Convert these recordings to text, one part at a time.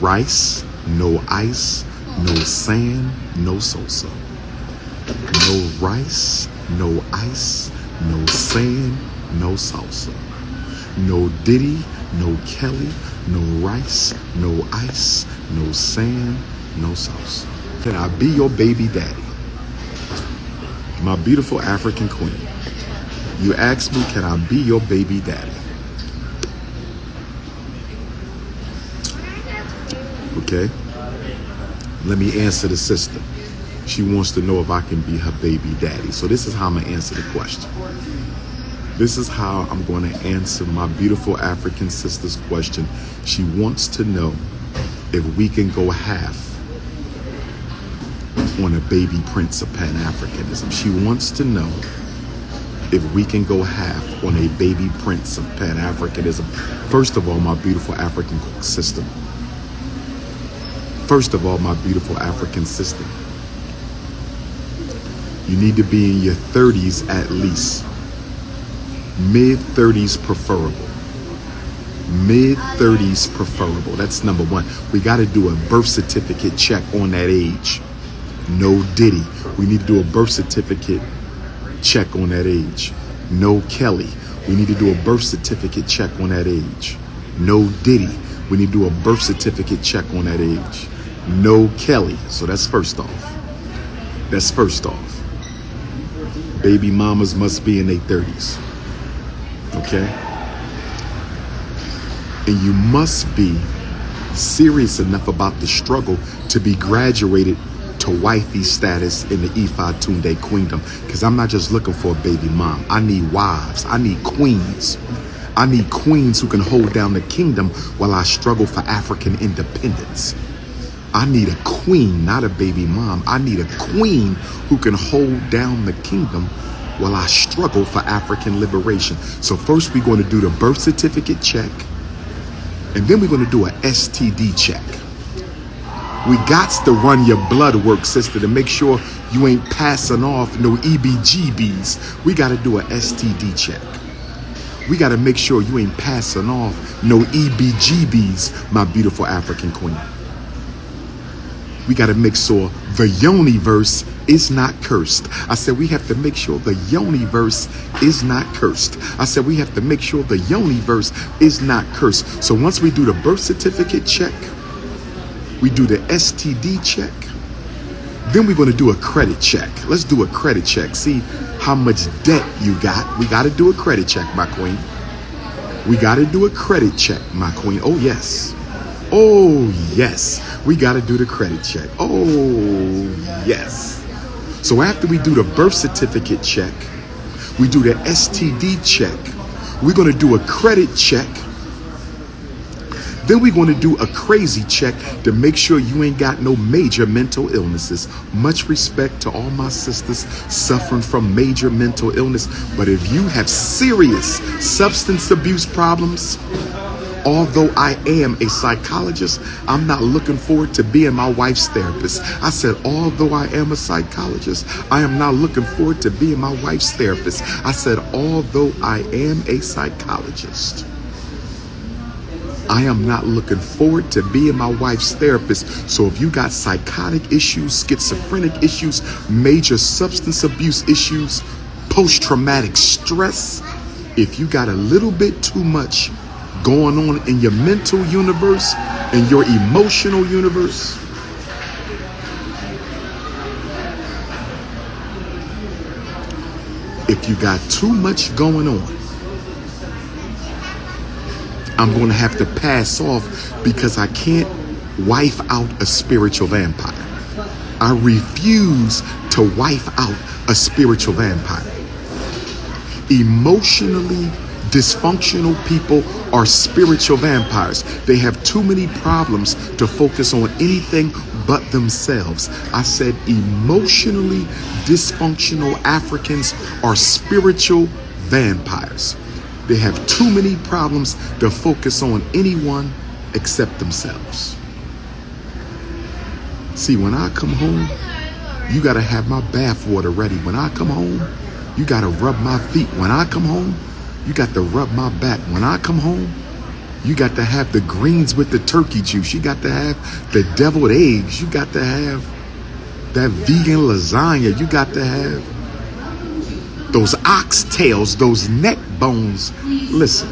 rice, no ice, no sand, no salsa. No rice, no ice, no sand, no salsa. No Diddy, no Kelly, no rice, no ice, no sand, no salsa. Can I be your baby daddy? My beautiful African queen. You asked me, can I be your baby daddy? Okay? Let me answer the sister. She wants to know if I can be her baby daddy. So this is how I'm going to answer the question. This is how I'm going to answer my beautiful African sister's question. She wants to know if we can go half on a baby prince of Pan-Africanism. She wants to know if we can go half on a baby prince of Pan-Africanism. First of all, my beautiful African sister. First of all, my beautiful African sister. You need to be in your 30s at least. Mid-30s preferable. Mid-30s preferable. That's number one. We got to do a birth certificate check on that age. No Diddy. We need to do a birth certificate check on that age. No Kelly. We need to do a birth certificate check on that age. No Diddy. We need to do a birth certificate check on that age. No Kelly. So that's first off. That's first off. Baby mamas must be in their 30s. Okay? And you must be serious enough about the struggle to be graduated to wifey status in the Ifa Tunde queendom. Because I'm not just looking for a baby mom. I need wives. I need queens. I need queens who can hold down the kingdom while I struggle for African independence. I need a queen, not a baby mom. I need a queen who can hold down the kingdom while I struggle for African liberation. So first we're going to do the birth certificate check, and then we're going to do an STD check. We got to run your blood work, sister, to make sure you ain't passing off no EBGBs. We got to do an STD check. We got to make sure you ain't passing off no EBGBs, my beautiful African queen. We got to make sure the Yoniverse is not cursed. I said we have to make sure the Yoniverse is not cursed. I said we have to make sure the Yoniverse is not cursed. So once we do the birth certificate check, we do the STD check, then we're going to do a credit check. Let's do a credit check. See how much debt you got. We got to do a credit check, my queen. We got to do a credit check, my queen. Oh, yes. Oh, yes. We got to do the credit check. Oh, yes. So after we do the birth certificate check, we do the STD check. We're going to do a credit check. Then we're going to do a crazy check to make sure you ain't got no major mental illnesses. Much respect to all my sisters suffering from major mental illness. But if you have serious substance abuse problems, although I am a psychologist, I'm not looking forward to being my wife's therapist. I said, although I am a psychologist, I am not looking forward to being my wife's therapist. I said, although I am a psychologist, I am not looking forward to being my wife's therapist. So if you got psychotic issues, schizophrenic issues, major substance abuse issues, post-traumatic stress, if you got a little bit too much going on in your mental universe and your emotional universe, if you got too much going on, I'm going to have to pass off because I can't wife out a spiritual vampire. I refuse to wife out a spiritual vampire. Emotionally dysfunctional people are spiritual vampires. They have too many problems to focus on anything but themselves. I said emotionally dysfunctional Africans are spiritual vampires. They have too many problems to focus on anyone except themselves. See, when I come home, you got to have my bath water ready. When I come home, you got to rub my feet. When I come home, you got to rub my back. When I come home, You got to have the greens with the turkey juice. You got to have the deviled eggs. You got to have that vegan lasagna. You got to have those oxtails, those neck bones. Listen,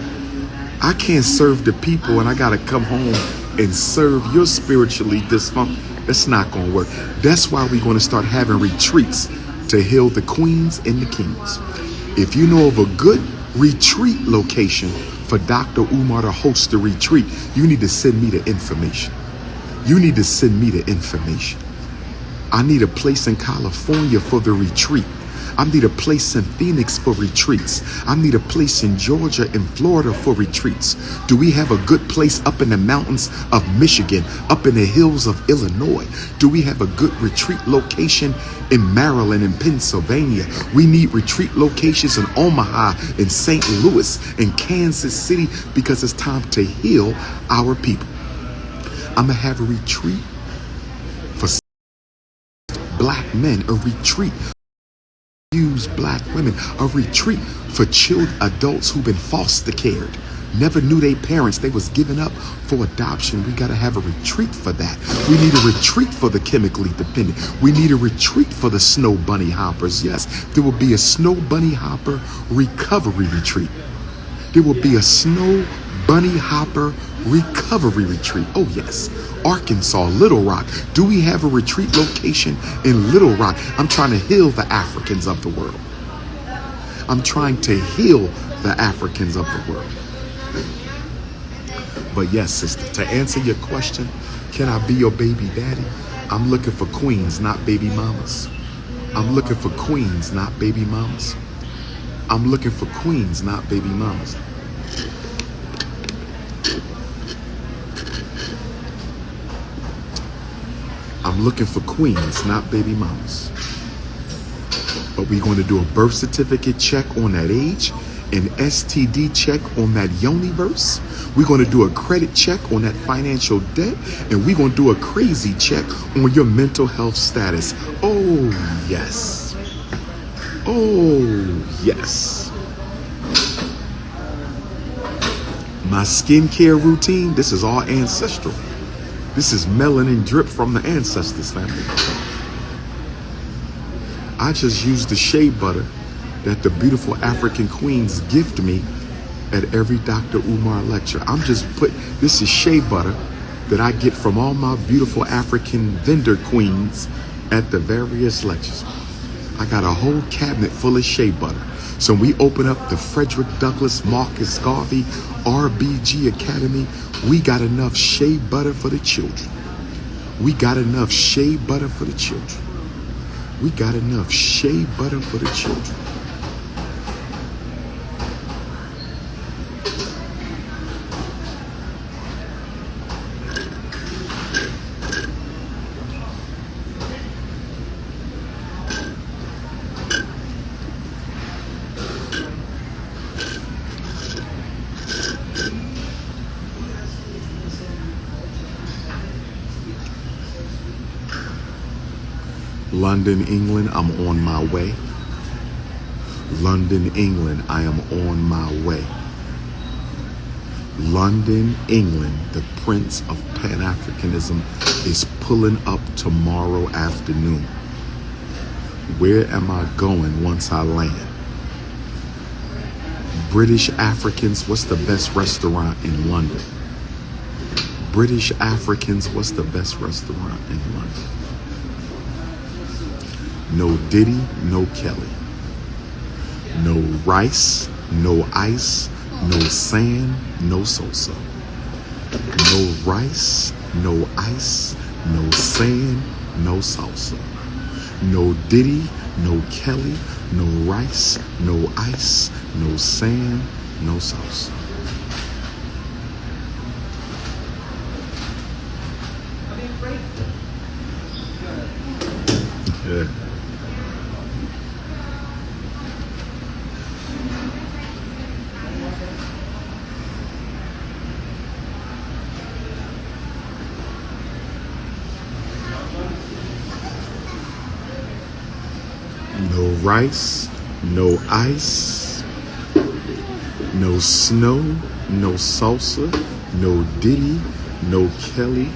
I can't serve the people and I got to come home and serve your spiritually dysfunction. That's not going to work. That's why we're going to start having retreats to heal the queens and the kings. If you know of a good retreat location for Dr. Umar to host a retreat, you need to send me the information. You need to send me the information. I need a place in California for the retreat. I need a place in Phoenix for retreats. I need a place in Georgia and Florida for retreats. Do we have a good place up in the mountains of Michigan, up in the hills of Illinois? Do we have a good retreat location in Maryland and Pennsylvania? We need retreat locations in Omaha, in St. Louis, in Kansas City, because it's time to heal our people. I'm going to have a retreat for black men, a retreat use black women, a retreat for children, adults who've been foster cared, never knew their parents, they was given up for adoption. We got to have a retreat for that. We need a retreat for the chemically dependent. We need a retreat for the snow bunny hoppers. Yes, there will be a snow bunny hopper recovery retreat. There will be a snow bunny hopper recovery retreat. Oh yes, Arkansas, Little Rock. Do we have a retreat location in Little Rock? I'm trying to heal the Africans of the world. I'm trying to heal the Africans of the world. But yes, sister, to answer your question, can I be your baby daddy? I'm looking for queens, not baby mamas. I'm looking for queens, not baby mamas. I'm looking for queens, not baby mamas. I'm looking for queens, not baby mamas. But we're going to do a birth certificate check on that age, an STD check on that universe. We're going to do a credit check on that financial debt, and we're going to do a crazy check on your mental health status. Oh, yes. Oh, yes. My skincare routine, this is all ancestral. This is melanin drip from the ancestors, family. I just use the shea butter that the beautiful African queens gift me at every Dr. Umar lecture. I'm just this is shea butter that I get from all my beautiful African vendor queens at the various lectures. I got a whole cabinet full of shea butter. So when we open up the Frederick Douglass Marcus Garvey RBG Academy, we got enough shea butter for the children. We got enough shea butter for the children. We got enough shea butter for the children. London, England, I'm on my way. London, England, I am on my way. London, England, the Prince of Pan-Africanism is pulling up tomorrow afternoon. Where am I going once I land? British Africans, what's the best restaurant in London? British Africans, what's the best restaurant in London? No Diddy, no Kelly. No rice, no ice, no sand, no salsa. No rice, no ice, no sand, no salsa. No Diddy, no Kelly, no rice, no ice, no sand, no salsa. Yeah. No rice, no ice, no snow, no salsa, no Diddy, no Kelly.